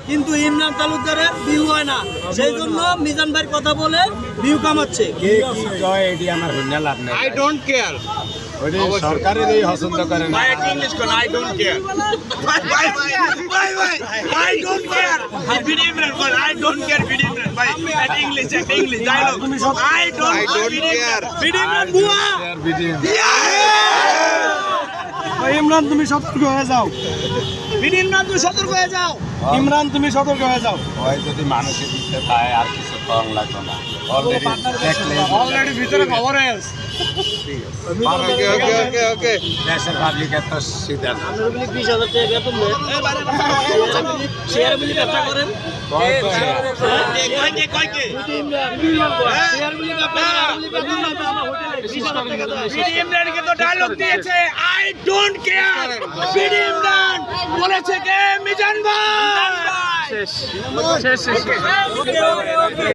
কিন্তু ইমরান তালুকদারের ভিউ হয় না, সেই জন্য মিজান ভাইয়ের কথা বলে ভিউ কামাচ্ছে। কে কি জয় এটি আমার হইনা লাভ নাই। I don't care. ওটি সরকারের এই পছন্দ করে না। ভাই একটা ইংলিশ কোন I don't care. ভাই I don't care. BD Imran কোন I don't care BD Imran ভাই একটা English dialogue I don't care. BD Imran বুয়া ইমরান তুমি সতর্ক হয়ে যাও, বিডি ইমরান তুমি সতর্ক হয়ে যাও। ইমরান তুমি সতর্ক হয়ে যাও। ওই যদি মানুষের দিতে পায় আর কিছু কম লাগবে না। অলরেডি দেখলে অলরেডি ভিতরে খবর হয়ে আছে। ওকে দেশের পাবলিক এত সিধা না। 20,000 টাকা বেতন দেয়, শেয়ার বিলি ব্যবসা করেন। কয়কে বিডি ইমরানকে তো ডায়লগ দিয়েছে I don't care. BD Imran বলেছে কে মিজান ভাই। শেষ